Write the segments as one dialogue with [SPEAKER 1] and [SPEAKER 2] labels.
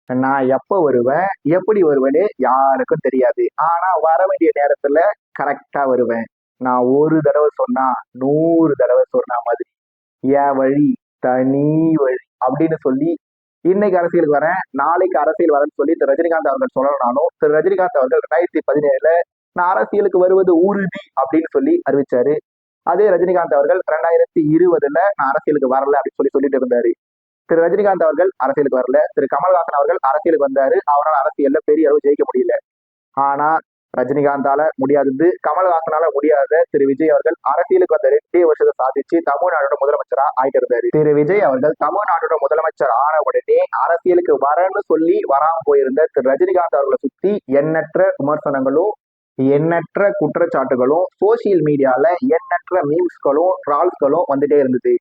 [SPEAKER 1] நான் எப்ப வருவேன், எப்படி வருவேன்னு யாருக்கும் தெரியாது. ஆனா வர வேண்டிய நேரத்துல கரெக்டா வருவேன். நான் ஒரு தடவை சொன்னா 100 தடவை சொன்ன மாதிரி. என் வழி தனி வழி அப்படின்னு சொல்லி இன்னைக்கு அரசியலுக்கு வரேன், நாளைக்கு அரசியல் வரேன்னு சொல்லி திரு ரஜினிகாந்த் அவர்கள் சொல்லணும்னாலும், திரு ரஜினிகாந்த் அவர்கள் 2017ல நான் அரசியலுக்கு வருவது உறுதி அப்படின்னு சொல்லி அறிவிச்சாரு. அதே ரஜினிகாந்த் அவர்கள் 2020ல நான் அரசியலுக்கு வரல அப்படின்னு சொல்லிட்டு இருந்தாரு. திரு ரஜினிகாந்த் அவர்கள் அரசியலுக்கு வரல, திரு கமல்ஹாசன் அவர்கள் அரசியலுக்கு வந்தாரு, அவரால் அரசியல்ல பெரிய அளவு ஜெயிக்க முடியல. ஆனா ரஜினிகாந்தால முடியாதது, கமல்ஹாசனால முடியாத திரு விஜய் அவர்கள் அரசியலுக்கு வந்த 2 வருஷத்தை சாதிச்சு தமிழ்நாட்டோட முதலமைச்சரா ஆயிட்டு இருந்தாரு. திரு விஜய் அவர்கள் தமிழ்நாட்டோட முதலமைச்சர் ஆன உடனே அரசியலுக்கு வரேன்னு சொல்லி வராம போயிருந்த திரு ரஜினிகாந்த் அவர்களை சுத்தி எண்ணற்ற விமர்சனங்களும் எண்ணற்ற குற்றச்சாட்டுகளும் சோசியல் மீடியால எண்ணற்ற மீம்ஸ்களும் ட்ரால்ஸ்களும் வந்துட்டே இருந்தது.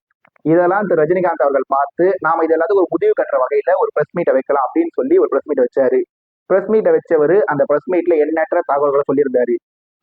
[SPEAKER 1] இதெல்லாம் திரு ரஜினிகாந்த் அவர்கள் பார்த்து நாம இது எல்லாத்துக்கும் ஒரு முடிவு கட்டுற வகையில ஒரு பிரஸ் மீட்டை வைக்கலாம் அப்படின்னு சொல்லி ஒரு பிரஸ் மீட் வச்சாரு. பிரஸ் மீட்டை வச்சவர் அந்த பிரஸ் மீட்ல எண்ணற்ற தகவல்களை சொல்லியிருந்தாரு.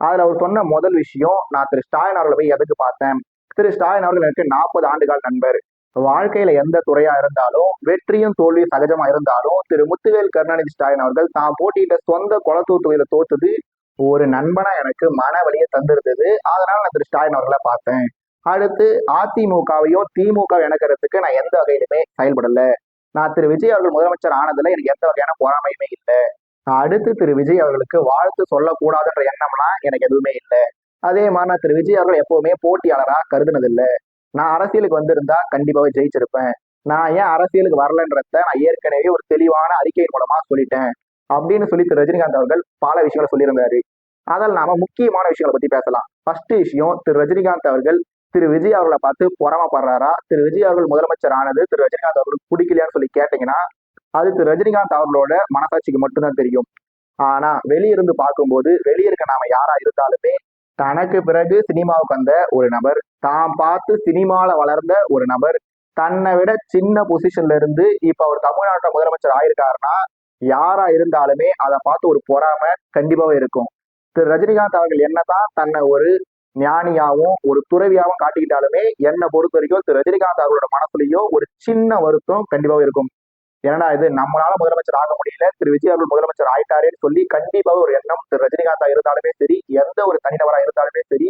[SPEAKER 1] அதுல அவர் சொன்ன முதல் விஷயம், நான் திரு ஸ்டாலின் அவர்களை போய் எதுக்கு பார்த்தேன், திரு ஸ்டாலின் அவர்கள் எனக்கு 40 ஆண்டுகால் நண்பர். வாழ்க்கையில எந்த துறையா இருந்தாலும் வெற்றியும் தோல்வியும் சகஜமா இருந்தாலும் திரு முத்துவேல் கருணாநிதி ஸ்டாலின் அவர்கள் தான் போட்டியிட்ட சொந்த குளத்தூர் தொகுதியில தோத்தது ஒரு நண்பனா எனக்கு மன வலியை தந்திருந்தது. அதனால நான் திரு ஸ்டாலின் அவர்களை பார்த்தேன். அடுத்து அதிமுகவையும் திமுக இணைக்கிறதுக்கு நான் எந்த வகையிலுமே செயல்படல. நான் திரு விஜய் அவர்கள் முதலமைச்சர் ஆனதுல எனக்கு எந்த வகையான பொறாமையுமே இல்லை. அடுத்து திரு விஜய் அவர்களுக்கு வாழ்த்து சொல்லக்கூடாதுன்ற எண்ணம்லாம் எனக்கு எதுவுமே இல்லை. அதே மாதிரி நான் திரு விஜய் அவர்கள் எப்பவுமே போட்டியாளரா கருதுனதில்லை. நான் அரசியலுக்கு வந்திருந்தா கண்டிப்பாவே ஜெயிச்சிருப்பேன். நான் ஏன் அரசியலுக்கு வரலன்றத நான் ஏற்கனவே ஒரு தெளிவான அறிக்கையின் மூலமா சொல்லிட்டேன் அப்படின்னு சொல்லி திரு ரஜினிகாந்த் அவர்கள் பல விஷயங்களை சொல்லியிருந்தாரு. அதில் நாம முக்கியமான விஷயங்களை பத்தி பேசலாம். ஃபர்ஸ்ட் விஷயம், திரு ரஜினிகாந்த் அவர்கள் திரு விஜய் அவர்களை பார்த்து பொறாமப்படுறாரா, திரு விஜய் அவர்கள் முதலமைச்சர் ஆனது திரு ரஜினிகாந்த் அவர்களுக்கு பிடிக்கலையான்னு சொல்லி கேட்டீங்கன்னா அது திரு ரஜினிகாந்த் அவர்களோட மனசாட்சிக்கு மட்டும்தான் தெரியும். ஆனா வெளியிருந்து பார்க்கும்போது வெளியே இருக்க நாம யாரா இருந்தாலுமே தனக்கு பிறகு சினிமாவுக்கு வந்த ஒரு நபர், தான் பார்த்து சினிமால வளர்ந்த ஒரு நபர், தன்னை விட சின்ன பொசிஷன்ல இருந்து இப்ப அவர் தமிழ்நாட்டை முதலமைச்சர் ஆயிருக்காருன்னா யாரா இருந்தாலுமே அதை பார்த்து ஒரு பொறாமை கண்டிப்பாவே இருக்கும். திரு ரஜினிகாந்த் அவர்கள் என்னதான் தன்னை ஒரு ஞானியாவும் ஒரு துறவியாவும் காட்டிக்கிட்டாலுமே என்னை பொறுத்த வரைக்கும் திரு ரஜினிகாந்த் அவர்களோட மனசுலயும் ஒரு சின்ன வருத்தம் கண்டிப்பாக இருக்கும். ஏன்னா இது நம்மளால முதலமைச்சர் ஆக முடியல, திரு விஜய் அவர்கள் முதலமைச்சர் ஆயிட்டாரேன்னு சொல்லி கண்டிப்பாக ஒரு எண்ணம் திரு ரஜினிகாந்தா இருந்தாலுமே சரி, எந்த ஒரு தனிநபரா இருந்தாலுமே சரி,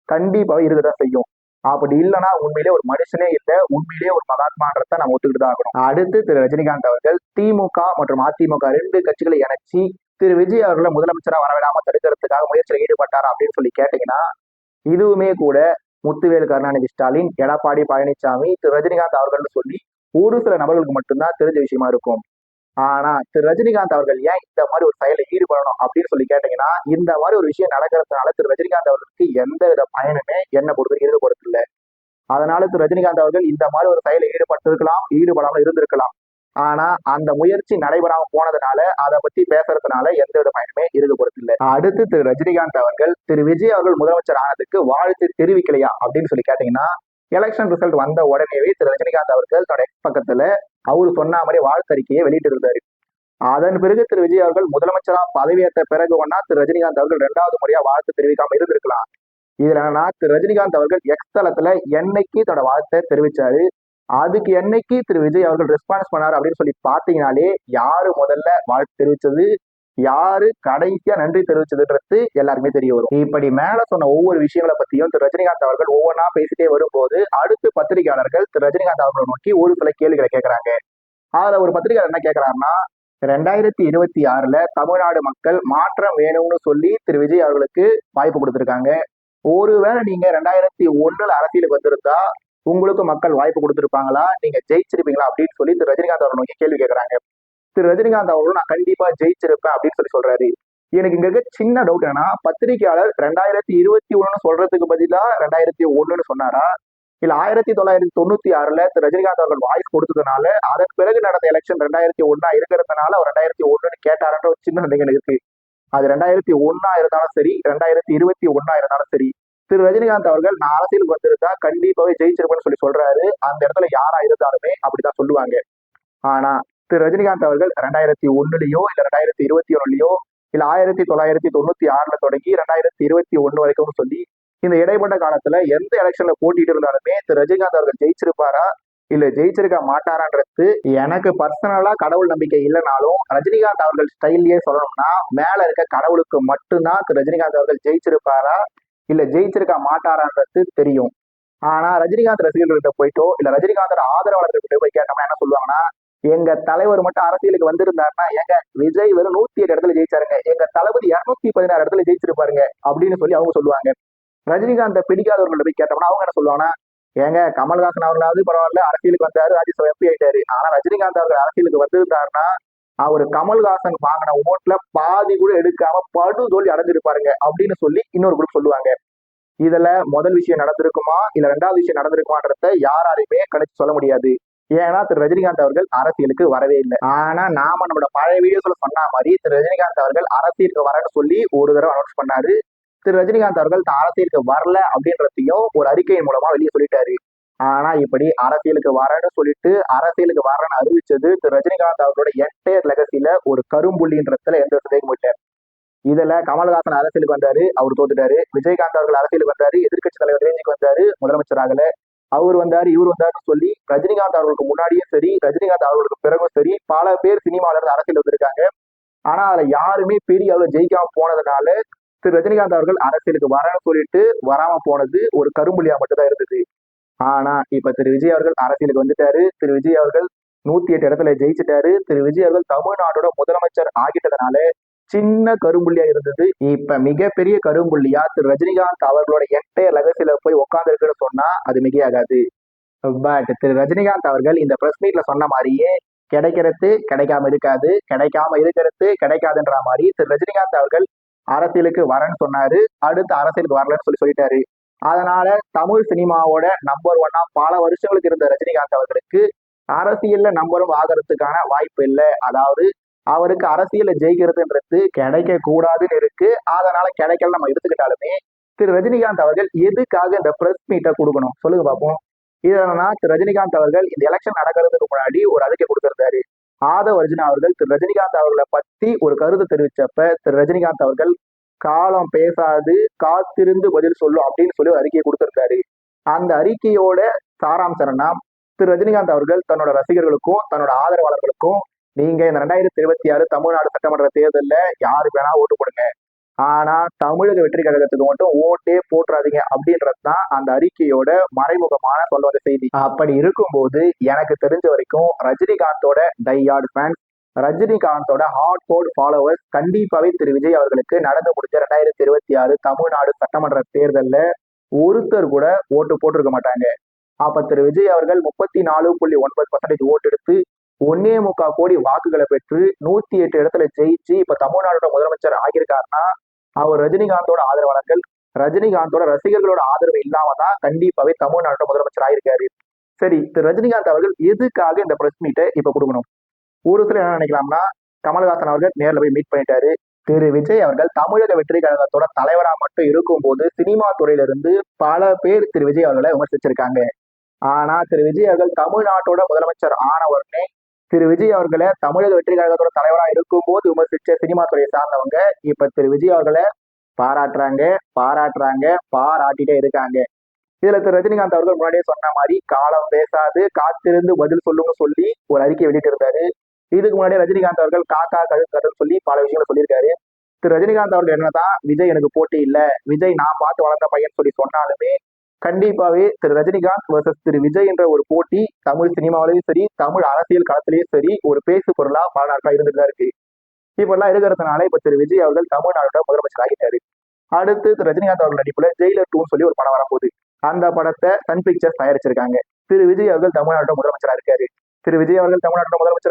[SPEAKER 1] கண்டிப்பாக இருக்கதான் செய்யும். அப்படி இல்லைன்னா உண்மையிலே ஒரு மனுஷனே இல்லை, உண்மையிலேயே ஒரு மகாத்மான்றத நம்ம ஒத்துக்கிட்டு தான் ஆகணும். அடுத்து திரு ரஜினிகாந்த் அவர்கள் திமுக மற்றும் அதிமுக 2 கட்சிகளை இணைச்சி திரு விஜய் அவர்களை முதலமைச்சரா வரவிடாம தடுக்கிறதுக்காக முயற்சியில் ஈடுபட்டாரா அப்படின்னு சொல்லி கேட்டீங்கன்னா இதுவுமே கூட முத்துவேல் கருணாநிதி ஸ்டாலின், எடப்பாடி பழனிசாமி, திரு ரஜினிகாந்த் அவர்கள்னு சொல்லி ஒரு சில நபர்களுக்கு மட்டும்தான் தெரிஞ்ச விஷயமா இருக்கும். ஆனா திரு ரஜினிகாந்த் அவர்கள் ஏன் இந்த மாதிரி ஒரு செயலை ஈடுபடணும் அப்படின்னு சொல்லி கேட்டீங்கன்னா இந்த மாதிரி ஒரு விஷயம் நடக்கிறதுனால திரு ரஜினிகாந்த் அவர்களுக்கு எந்த வித பயனுமே என்ன பொறுத்து இருக்க பொறுத்து இல்லை. அதனால திரு ரஜினிகாந்த் அவர்கள் இந்த மாதிரி ஒரு செயலை ஈடுபட்டிருக்கலாம், ஈடுபடாமல் இருந்திருக்கலாம். ஆனா அந்த முயற்சி நடைபெறாம போனதுனால அதை பத்தி பேசுறதுனால எந்த வித பயனுமே இருக்க போறது இல்லை. அடுத்து திரு ரஜினிகாந்த் அவர்கள் திரு விஜய் அவர்கள் முதலமைச்சர் ஆனதுக்கு வாழ்த்து தெரிவிக்கலையா அப்படின்னு சொல்லி கேட்டீங்கன்னா எலெக்ஷன் ரிசல்ட் வந்த உடனேவே திரு ரஜினிகாந்த் அவர்கள் தன்னோட பக்கத்துல அவரு சொன்ன மாதிரி வாழ்த்தறிக்கையை வெளியிட்டு இருந்தாரு. அதன் பிறகு திரு விஜய் அவர்கள் முதலமைச்சரா பதவியேற்ற பிறகு ஒன்னா திரு ரஜினிகாந்த் அவர்கள் 2வது முறையா வாழ்த்து தெரிவிக்காம இருந்திருக்கலாம். இதுல என்னன்னா திரு ரஜினிகாந்த் அவர்கள் எக்ஸ் தளத்துல என்னைக்கு தன்னோட வாழ்த்தை தெரிவிச்சாரு, அதுக்கு என்னைக்கு திரு விஜய் அவர்கள் ரெஸ்பான்ஸ் பண்ணாரு அப்படின்னு சொல்லி பாத்தீங்கன்னாலே யாரு முதல்ல வாழ்த்து தெரிவிச்சது, யாரு கடைசியா நன்றி தெரிவிச்சதுன்றது எல்லாருமே தெரிய வரும். இப்படி மேல சொன்ன ஒவ்வொரு விஷயங்களை பத்தியும் திரு ரஜினிகாந்த் அவர்கள் ஒவ்வொன்றா பேசிட்டே வரும்போது அடுத்து பத்திரிகையாளர்கள் திரு ரஜினிகாந்த் அவர்களை நோக்கி ஒரு சில கேள்விகளை கேட்கிறாங்க. அதுல ஒரு பத்திரிகையாளர் என்ன கேட்கிறாருன்னா, 2026ல தமிழ்நாடு மக்கள் மாற்றம் வேணும்னு சொல்லி திரு விஜய் அவர்களுக்கு வாய்ப்பு கொடுத்திருக்காங்க. ஒருவேளை நீங்க 2001ல அரசியலுக்கு வந்திருந்தா உங்களுக்கு மக்கள் வாய்ப்பு கொடுத்திருப்பாங்களா, நீங்க ஜெயிச்சிருப்பீங்களா அப்படின்னு சொல்லி திரு ரஜினிகாந்த் அவர்கள் நோக்கி கேள்வி கேட்கறாங்க. திரு ரஜினிகாந்த் அவர்களும் நான் கண்டிப்பா ஜெயிச்சிருப்பேன் அப்படின்னு சொல்லி சொல்றாரு. எனக்கு இங்க இருக்க சின்ன டவுட் என்னன்னா, பத்திரிகையாளர் 2021 சொல்றதுக்கு பதிலா 2001 சொன்னாரா, இல்ல 1996ல திரு ரஜினிகாந்த் அவர்கள் வாய்ஸ் கொடுத்ததுனால அதன் பிறகு நடந்த எலெக்ஷன் 2001 இருக்கிறதுனால அவர் 2001 கேட்டாருன்ற ஒரு சின்ன சந்தேகம் இருக்கு. அது 2001 இருந்தாலும் சரி, 2021 இருந்தாலும் சரி, திரு ரஜினிகாந்த் அவர்கள் நான் அரசியலுக்கு வந்திருந்தா கண்டிப்பாவே ஜெயிச்சிருப்பேன்னு சொல்லி சொல்றாரு. அந்த இடத்துல யாரா இருந்தாலுமே அப்படிதான் சொல்லுவாங்க. ஆனா திரு ரஜினிகாந்த் அவர்கள் 2001லயோ இல்ல 2021லயோ இல்ல 1996ல தொடங்கி 2021 வரைக்கும் சொல்லி இந்த இடைப்பட்ட காலத்துல எந்த எலெக்ஷன்ல போட்டிட்டு இருந்தாலுமே திரு ரஜினிகாந்த் அவர்கள் ஜெயிச்சிருப்பாரா, இல்ல ஜெயிச்சிருக்க மாட்டாரான்றது எனக்கு பர்சனலா கடவுள் நம்பிக்கை இல்லைனாலும் ரஜினிகாந்த் அவர்கள் ஸ்டைல்லயே சொல்லணும்னா மேல இருக்க கடவுளுக்கு மட்டும்தான் திரு ரஜினிகாந்த் அவர்கள் ஜெயிச்சிருப்பாரா இல்ல ஜெயிச்சிருக்க மாட்டாரான்றது தெரியும். ஆனா ரஜினிகாந்த் ரசிகர்கள்ட்ட போயிட்டோ இல்ல ரஜினிகாந்தோட ஆதரவாளர்கிட்ட போய் கேட்டோம்னா என்ன சொல்லுவாங்கன்னா, எங்க தலைவர் மட்டும் அரசியலுக்கு வந்திருந்தாருன்னா எங்க விஜய் வெறும் 108 இடத்துல ஜெயிச்சாருங்க, எங்க தளபதி 216 இடத்துல ஜெயிச்சிருப்பாருங்க அப்படின்னு சொல்லி அவங்க சொல்லுவாங்க. ரஜினிகாந்தை பிடிக்காதவர்கள்ட்ட போய் கேட்டோம்னா அவங்க என்ன சொல்லுவாங்கன்னா, ஏங்க கமல்ஹாசன் அவர்களாவது பரவாயில்ல அரசியலுக்கு வந்தாரு, ராஜ்யசபா எம்பி ஆயிட்டாரு. ஆனா ரஜினிகாந்த் அவர்கள் அரசியலுக்கு வந்திருந்தாருன்னா அவரு கமல்ஹாசன் வாங்கின ஓட்டுல பாதி கூட எடுக்காம படு தோல்வி அடைஞ்சிருப்பாருங்க அப்படின்னு சொல்லி இன்னொரு குரூப் சொல்லுவாங்க. இதுல முதல் விஷயம் நடந்திருக்குமா இல்ல ரெண்டாவது விஷயம் நடந்திருக்குமான்றத யாராலையுமே கணிச்சு சொல்ல முடியாது. ஏன்னா திரு ரஜினிகாந்த் அவர்கள் அரசியலுக்கு வரவே இல்லை. ஆனா நாம நம்மளோட பழைய வீடியோஸ்ல சொன்ன மாதிரி திரு ரஜினிகாந்த் அவர்கள் அரசியலுக்கு வரேன்னு சொல்லி ஒரு தடவை அனௌன்ஸ் பண்ணாரு. திரு ரஜினிகாந்த் அவர்கள் தான் அரசியலுக்கு வரல அப்படின்றதையும் ஒரு அறிக்கையின் மூலமா வெளியே சொல்லிட்டாரு. ஆனா இப்படி அரசியலுக்கு வரேன்னு சொல்லிட்டு அரசியலுக்கு வரேன்னு அறிவிச்சது திரு ரஜினிகாந்த் அவர்களோட என்டையர் லெகசில ஒரு கரும்புள்ளின்றதுல எந்த சந்தேகமும் இல்லை. இதுல கமல்ஹாசன் அரசியலுக்கு வந்தாரு, அவர் தோத்துட்டாரு. விஜயகாந்த் அவர்கள் அரசியலுக்கு வந்தாரு, எதிர்கட்சி தலைவர் ரேஞ்சுக்கு வந்தாரு, முதலமைச்சர் ஆகல. அவர் வந்தாரு இவர் வந்தாருன்னு சொல்லி ரஜினிகாந்த் அவர்களுக்கு முன்னாடியும் சரி ரஜினிகாந்த் அவர்களுக்கு பிறகும் சரி பல பேர் சினிமால இருந்து அரசியல் வந்திருக்காங்க. ஆனா அதுல யாருமே பெரிய அளவு ஜெயிக்காம போனதுனால திரு ரஜினிகாந்த் அவர்கள் அரசியலுக்கு வரேன்னு சொல்லிட்டு வராம போனது ஒரு கரும்புலியா மட்டும் தான் இருந்தது. ஆனா இப்ப திரு விஜய் அவர்கள் அரசியலுக்கு வந்துட்டாரு. திரு விஜய் அவர்கள் 108 இடத்துல ஜெயிச்சிட்டாரு. திரு விஜய் அவர்கள் தமிழ்நாட்டோட முதலமைச்சர் ஆகிட்டதுனால சின்ன கரும்புள்ளியா இருந்தது இப்ப மிகப்பெரிய கரும்புள்ளியா திரு ரஜினிகாந்த் அவர்களோட என்டையர் லெகசில போய் உட்கார்ந்து இருக்குன்னு சொன்னா அது மிகையாகாது. பட் திரு ரஜினிகாந்த் அவர்கள் இந்த பிரஸ் மீட்ல சொன்ன மாதிரியே கிடைக்கிறது கிடைக்காம இருக்காது, கிடைக்காம இருக்கிறது கிடைக்காதுன்ற மாதிரி திரு ரஜினிகாந்த் அவர்கள் அரசியலுக்கு வரேன்னு சொன்னாரு, அடுத்து அரசியலுக்கு வரலன்னு சொல்லிட்டாரு. அதனால தமிழ் சினிமாவோட நம்பர் ஒன்னா பல வருஷங்களுக்கு இருந்த ரஜினிகாந்த் அவர்களுக்கு அரசியல்ல நம்பரும் ஆகிறதுக்கான வாய்ப்பு இல்லை. அதாவது அவருக்கு அரசியல ஜெயிக்கிறதுன்றது கிடைக்க கூடாதுன்னு இருக்கு. அதனால கிடைக்கல நம்ம எடுத்துக்கிட்டாலுமே திரு ரஜினிகாந்த் அவர்கள் எதுக்காக இந்த பிரஸ் மீட்டை கொடுக்கணும் சொல்லுங்க பார்ப்போம். இதனா திரு ரஜினிகாந்த் அவர்கள் இந்த எலெக்ஷன் நடக்கிறதுக்கு முன்னாடி ஒரு அறிக்கை கொடுத்திருந்தாரு. ஆதவ் அர்ஜுனா அவர்கள் திரு ரஜினிகாந்த் அவர்களை பத்தி ஒரு கருத்து தெரிவிச்சப்ப திரு ரஜினிகாந்த் அவர்கள் காலம் பேசாது காத்திருந்து பதில் சொல்லும் அப்படின்னு சொல்லி ஒரு அறிக்கையை கொடுத்திருக்காரு. அந்த அறிக்கையோட சாராம்சம்னா திரு ரஜினிகாந்த் அவர்கள் தன்னோட ரசிகர்களுக்கும் தன்னோட ஆதரவாளர்களுக்கும் நீங்க இந்த 2026 தமிழ்நாடு சட்டமன்ற தேர்தல்ல யாருக்கு வேணா ஓட்டு போடுங்க, ஆனா தமிழக வெற்றி கழகத்துக்கு மட்டும் ஓட்டே போட்டுறாதீங்க அப்படின்றதுதான் அந்த அறிக்கையோட மறைமுகமான சொல்ல வந்த செய்தி. அப்படி இருக்கும்போது எனக்கு தெரிஞ்ச வரைக்கும் ரஜினிகாந்தோட டையார்டு ஃபேன்ஸ், ரஜினிகாந்தோட ஹார்ட் கோட் ஃபாலோவர்ஸ் கண்டிப்பாவே திரு விஜய் அவர்களுக்கு நடந்து முடிஞ்ச 2026 தமிழ்நாடு சட்டமன்ற தேர்தல்ல ஒருத்தர் கூட ஓட்டு போட்டிருக்க மாட்டாங்க. அப்ப திரு விஜய் அவர்கள் 34.9% ஓட்டு எடுத்து 1.25 கோடி வாக்குகளை பெற்று 108 இடத்துல ஜெயிச்சு இப்ப தமிழ்நாடோட முதலமைச்சர் ஆகியிருக்காருன்னா அவர் ரஜினிகாந்தோட ஆதரவாளர்கள் ரஜினிகாந்தோட ரசிகர்களோட ஆதரவு இல்லாம தான் கண்டிப்பாவே தமிழ்நாட்டோட முதலமைச்சர் ஆயிருக்காரு. சரி, திரு ரஜினிகாந்த் அவர்கள் எதுக்காக இந்த பிரஸ் மீட்டை இப்ப கொடுக்கணும்? ஒரு சிலர் என்ன நினைக்கலாம்னா, கமல்ஹாசன் அவர்கள் நேரில் போய் மீட் பண்ணிட்டாரு. திரு விஜய் அவர்கள் தமிழக வெற்றி கழகத்தோட தலைவரா மட்டும் இருக்கும்போது சினிமா துறையில இருந்து பல பேர் திரு விஜய் அவர்களை விமர்சிச்சிருக்காங்க. ஆனா திரு விஜய் அவர்கள் தமிழ்நாட்டோட முதலமைச்சர் ஆனவர்னே திரு விஜய் அவர்களை தமிழக வெற்றி கழகத்தோட தலைவரா இருக்கும் போது விமர்சிச்ச சினிமா துறையை சார்ந்தவங்க இப்ப திரு விஜய் அவர்களை பாராட்டிட்டே இருக்காங்க. இதுல திரு ரஜினிகாந்த் அவர்கள் முன்னாடியே சொன்ன மாதிரி காலம் பேசாது காத்திருந்து பதில் சொல்லுங்க சொல்லி ஒரு அறிக்கை வெளியிட்டு இருந்தாரு. இதுக்கு முன்னாடியே ரஜினிகாந்த் அவர்கள் காக்கா கழுத்து சொல்லி பல விஷயங்களை சொல்லியிருக்காரு. திரு ரஜினிகாந்த் அவர்கள் என்னதான் விஜய் எனக்கு போட்டி இல்லை, விஜய் நான் பார்த்து வளர்ந்த பையன் சொல்லி சொன்னாலுமே கண்டிப்பாவே திரு ரஜினிகாந்த் வர்சஸ் திரு விஜய் என்ற ஒரு போட்டி தமிழ் சினிமாவிலையும் சரி தமிழ் அரசியல் களத்திலையும் சரி ஒரு பேசு பொருளா பல நாட்களா இருந்துட்டு தான் இருக்கு. இப்பெல்லாம் இருக்கிறதுனால இப்ப திரு விஜய் அவர்கள் தமிழ்நாட்டோட முதலமைச்சர் ஆகிட்டாரு. அடுத்து திரு ரஜினிகாந்த் அவர்கள் நடிப்புல ஜெயிலர் 2 சொல்லி ஒரு படம் வரப்போகுது. அந்த படத்தை சன் பிக்சர்ஸ் தயாரிச்சிருக்காங்க. திரு விஜய் அவர்கள் தமிழ்நாட்டோட முதலமைச்சரா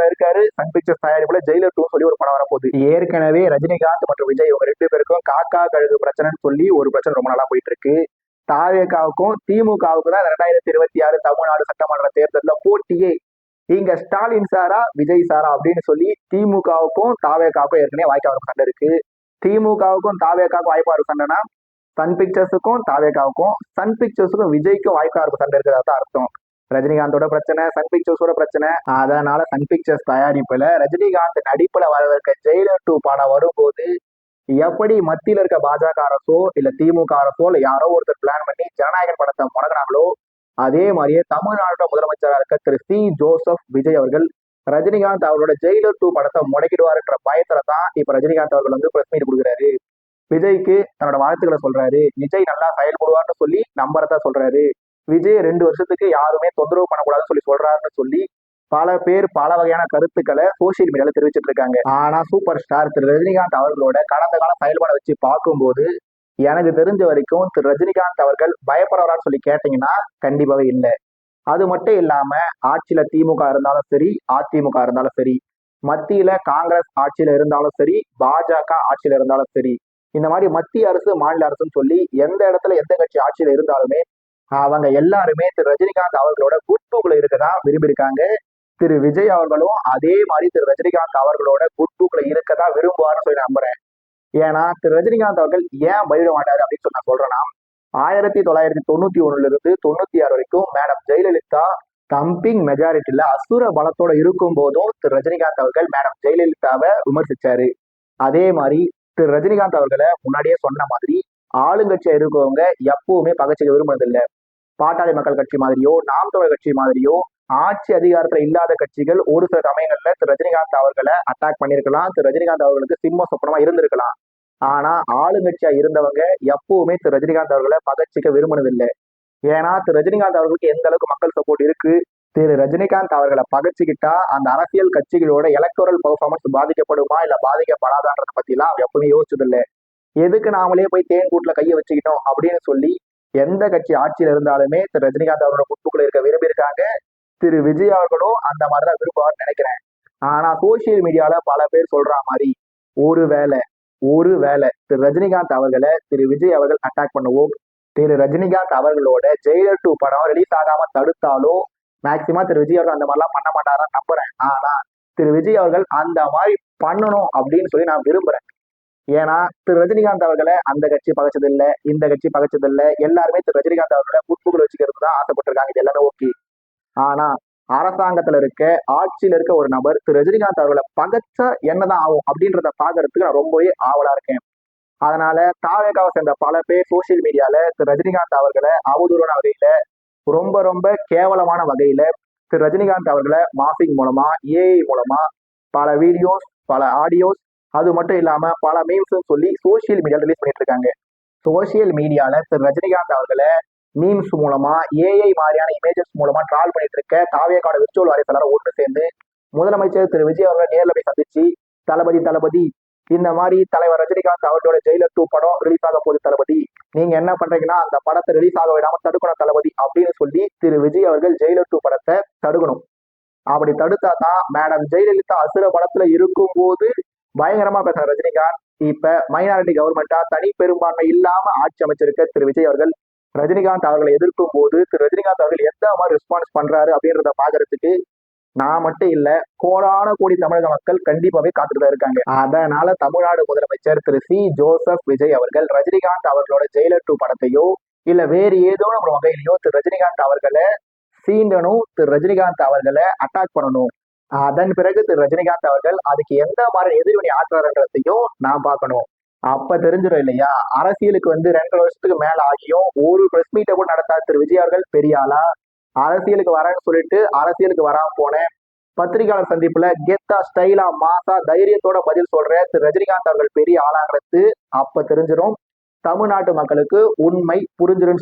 [SPEAKER 1] இருக்காரு. சன் பிக்சர்ஸ் தயாரிப்புல ஜெயிலர் 2 சொல்லி ஒரு படம் வரப்போகுது. ஏற்கனவே ரஜினிகாந்த் மற்றும் விஜய் இவங்க 2 பேருக்கும் காக்கா கழுகு பிரச்சனைன்னு சொல்லி ஒரு பிரச்சனை ரொம்ப நாளா போயிட்டு இருக்கு. தாவேகாவுக்கும் திமுகவுக்கும் தான் 2026 தமிழ்நாடு சட்டமன்ற தேர்தலில் போட்டியே. இங்க ஸ்டாலின் சாரா விஜய் சாரா அப்படின்னு சொல்லி திமுகவுக்கும் தாவேகாவுக்கும் ஏற்கனவே வாய்க்காவுக்கும் சண்டை இருக்கு. திமுகவுக்கும் தாவேகாவுக்கும் வாய்ப்பாருக்கு சண்டைனா சன் பிக்சர்ஸுக்கும் தாவேகாவுக்கும் சன் பிக்சர்ஸுக்கும் விஜய்க்கும் வாய்க்காருக்கு சண்டை இருக்கிறதா தான் அர்த்தம். ரஜினிகாந்தோட பிரச்சனை சன் பிக்சர்ஸோட பிரச்சனை. அதனால சன் பிக்சர்ஸ் தயாரிப்புல ரஜினிகாந்த் நடிப்புல வரவிருக்க ஜெயிலர் 2 படம் வரும்போது எப்படி மத்தியில இருக்க பாஜக அரசோ இல்ல திமுக அரசோ இல்ல யாரோ ஒருத்தர் பிளான் பண்ணி ஜனநாயகன் படத்தை முடங்கினாங்களோ அதே மாதிரியே தமிழ்நாட்டோட முதலமைச்சராக இருக்க திரு சி ஜோசப் விஜய் அவர்கள் ரஜினிகாந்த் அவரோட ஜெயிலர் 2 படத்தை முடக்கிடுவாருன்ற பயத்துல தான் இப்ப ரஜினிகாந்த் அவர்கள் வந்து பிரஸ் மீட் கொடுக்குறாரு. விஜய்க்கு தன்னோட வாழ்த்துக்களை சொல்றாரு. விஜய் நல்லா செயல்படுவார்னு சொல்லி நம்புறதா சொல்றாரு. விஜய் 2 வருஷத்துக்கு யாருமே தொந்தரவு பண்ணக்கூடாதுன்னு சொல்றாருன்னு சொல்லி பல பேர் பல வகையான கருத்துக்களை சோசியல் மீடியால தெரிவிச்சிட்டு இருக்காங்க. ஆனா சூப்பர் ஸ்டார் திரு ரஜினிகாந்த் அவர்களோட கடந்த கால செயல்பாடை வச்சு பார்க்கும்போது எனக்கு தெரிஞ்ச வரைக்கும் திரு ரஜினிகாந்த் அவர்கள் பயப்படுறான்னு சொல்லி கேட்டீங்கன்னா கண்டிப்பாவே இல்லை. அது மட்டும் இல்லாம ஆட்சியில திமுக இருந்தாலும் சரி, அதிமுக இருந்தாலும் சரி, மத்தியில காங்கிரஸ் ஆட்சியில இருந்தாலும் சரி, பாஜக ஆட்சியில இருந்தாலும் சரி, இந்த மாதிரி மத்திய அரசு மாநில அரசுன்னு சொல்லி எந்த இடத்துல எந்த கட்சி ஆட்சியில இருந்தாலுமே அவங்க எல்லாருமே திரு ரஜினிகாந்த் அவர்களோட குட் புக்ல இருக்கதான் விரும்பியிருக்காங்க. திரு விஜய் அவர்களும் அதே மாதிரி திரு ரஜினிகாந்த் அவர்களோட குட் புக்ல இருக்கதான் விரும்புவார்னு சொல்லி நம்புறேன். ஏன்னா திரு ரஜினிகாந்த் அவர்கள் ஏன் பயிட மாட்டாரு அப்படின்னு சொல்லி நான் சொல்றேன்னா, 1991 இருந்து 96 வரைக்கும் மேடம் ஜெயலலிதா தம்பிங் மெஜாரிட்டில அசுர பலத்தோட இருக்கும் போதும் திரு ரஜினிகாந்த் அவர்கள் மேடம் ஜெயலலிதாவை விமர்சிச்சாரு. அதே மாதிரி திரு ரஜினிகாந்த் அவர்களை முன்னாடியே சொன்ன மாதிரி ஆளுங்கட்சியா இருக்கவங்க எப்பவுமே பகச்சிக்க விரும்புறதில்லை. பாட்டாளி மக்கள் கட்சி மாதிரியோ, நாம் தமிழர் கட்சி மாதிரியோ ஆட்சி அதிகாரத்துல இல்லாத கட்சிகள் ஒரு சில சமயங்கள்ல திரு ரஜினிகாந்த் அவர்களை அட்டாக் பண்ணிருக்கலாம். திரு ரஜினிகாந்த் அவர்களுக்கு சிம்ம சொப்பனமா இருந்திருக்கலாம். ஆனா ஆளுங்கட்சியா இருந்தவங்க எப்பவுமே திரு ரஜினிகாந்த் அவர்களை பகச்சிக்க விரும்பினதில்லை. ஏன்னா திரு ரஜினிகாந்த் அவர்களுக்கு எந்த அளவுக்கு மக்கள் சப்போர்ட் இருக்கு, திரு ரஜினிகாந்த் அவர்களை பகச்சுக்கிட்டா அந்த அரசியல் கட்சிகளோட எலக்டோரல் பெர்ஃபார்மன்ஸ் பாதிக்கப்படுமா இல்ல பாதிக்கப்படாதான்றத பத்தி எல்லாம் எப்பவுமே யோசிச்சதில்லை. எதுக்கு நாமளே போய் தேன் கூட்டுல கையை வச்சுக்கிட்டோம் அப்படின்னு சொல்லி எந்த கட்சி ஆட்சியில இருந்தாலுமே திரு ரஜினிகாந்த் அவரோட குட்டுக்குள்ள இருக்க விரும்பி இருக்காங்க. திரு விஜய் அவர்களும் அந்த மாதிரிதான் விரும்புவார்னு நினைக்கிறேன். ஆனா சோசியல் மீடியால பல பேர் சொல்ற மாதிரி ஒருவேளை திரு ரஜினிகாந்த் அவர்களை திரு விஜய் அவர்கள் அட்டாக் பண்ணுவோம், திரு ரஜினிகாந்த் அவர்களோட ஜெயிலர் 2 படம் ரிலீஸ் ஆகாம தடுத்தாலும் மேக்சிமம் திரு விஜய் அவர்கள் அந்த மாதிரிலாம் பண்ண மாட்டாரான்னு நம்புறேன். ஆனா திரு விஜய் அவர்கள் அந்த மாதிரி பண்ணணும் அப்படின்னு சொல்லி நான் விரும்புறேன். ஏன்னா திரு ரஜினிகாந்த் அவர்களை அந்த கட்சி பகைச்சதில்லை, இந்த கட்சி பகைச்சதில்லை. எல்லாருமே திரு ரஜினிகாந்த் அவர்களோட புட்புகள் வச்சுக்கிறது தான் ஆசைப்பட்டிருக்காங்க. இது எல்லாமே ஓகே. ஆனா அரசாங்கத்துல இருக்க ஆட்சியில இருக்க ஒரு நபர் திரு ரஜினிகாந்த் அவர்களை பகைச்சா என்னதான் ஆகும் அப்படின்றத பாக்குறதுக்கு நான் ரொம்பவே ஆவலா இருக்கேன். அதனால தாவேகாவை சேர்ந்த பல பேர் சோசியல் மீடியால திரு ரஜினிகாந்த் அவர்களை அவதூறான வகையில, ரொம்ப ரொம்ப கேவலமான வகையில திரு ரஜினிகாந்த் அவர்களை மாஃபிங் மூலமா, ஏஐ மூலமா பல வீடியோஸ், பல ஆடியோஸ், அது மட்டும் இல்லாம பல மீம்ஸ் சொல்லி சோசியல் மீடியா ரிலீஸ் பண்ணிட்டு இருக்காங்க. சோசியல் மீடியால திரு ரஜினிகாந்த் அவர்களை மீம்ஸ் மூலமா, ஏஐ மாதிரியான இமேஜஸ் மூலமா ட்ரால் பண்ணிட்டு இருக்க தாவேகாவோட விர்ச்சுவல் வாரிசுலார ஒன்று சேர்ந்து முதலமைச்சர் திரு விஜய் அவர்கள் நேர்ல போய் சந்திச்சு, தளபதி இந்த மாதிரி தலைவர் ரஜினிகாந்த் அவர்களோட ஜெயிலர் 2 படம் ரிலீஸ் ஆக போகுது தளபதி, நீங்க என்ன பண்றீங்கன்னா அந்த படத்தை ரிலீஸ் ஆக விடாம தடுக்கணும் தளபதி அப்படின்னு சொல்லி திரு விஜய் அவர்கள் ஜெயிலர் 2 படத்தை தடுக்கணும். அப்படி தடுத்தா தான் மேடம் ஜெயலலிதா அசுர படத்துல இருக்கும் போது பயங்கரமா பேசுற ரஜினிகாந்த் இப்ப மைனாரிட்டி கவர்மெண்டா தனி பெரும்பான்மை இல்லாம ஆட்சி அமைச்சிருக்க திரு விஜய் அவர்கள் ரஜினிகாந்த் அவர்களை எதிர்க்கும் போது திரு ரஜினிகாந்த் அவர்கள் எந்த மாதிரி ரெஸ்பான்ஸ் பண்றாரு அப்படின்றத பாக்குறதுக்கு நான் மட்டும் இல்ல, கோடான கோடி தமிழக மக்கள் கண்டிப்பாவே காத்துட்டுதான் இருக்காங்க. அதனால தமிழ்நாடு முதலமைச்சர் திரு சி ஜோசப் விஜய் அவர்கள் ரஜினிகாந்த் அவர்களோட ஜெயிலர் 2 படத்தையோ இல்ல வேறு ஏதோ ஒரு வகையிலையோ திரு ரஜினிகாந்த் அவர்களை சீண்டனும், திரு ரஜினிகாந்த் அவர்களை அட்டாக் பண்ணணும். அதன் பிறகு திரு ரஜினிகாந்த் அவர்கள் அதுக்கு எந்த மாதிரி எதிர்வினை ஆற்றுறதையும் நான் பார்க்கணும். அப்ப தெரிஞ்சிடும் இல்லையா, அரசியலுக்கு 2 வருஷத்துக்கு மேல ஆகியும் ஒரு பிரஸ் மீட்டை கூட நடத்தாத திரு விஜய் அவர்கள் பெரிய ஆளா, அரசியலுக்கு வரேன்னு சொல்லிட்டு அரசியலுக்கு வராம போன பத்திரிகையாளர் சந்திப்புல கெத்தா ஸ்டைலா மாசா தைரியத்தோட பதில் சொல்ற திரு ரஜினிகாந்த் அவர்கள் பெரிய ஆளான்றது அப்ப தெரிஞ்சிடும். தமிழ்நாட்டு மக்களுக்கு உண்மை புரிஞ்சிடும்.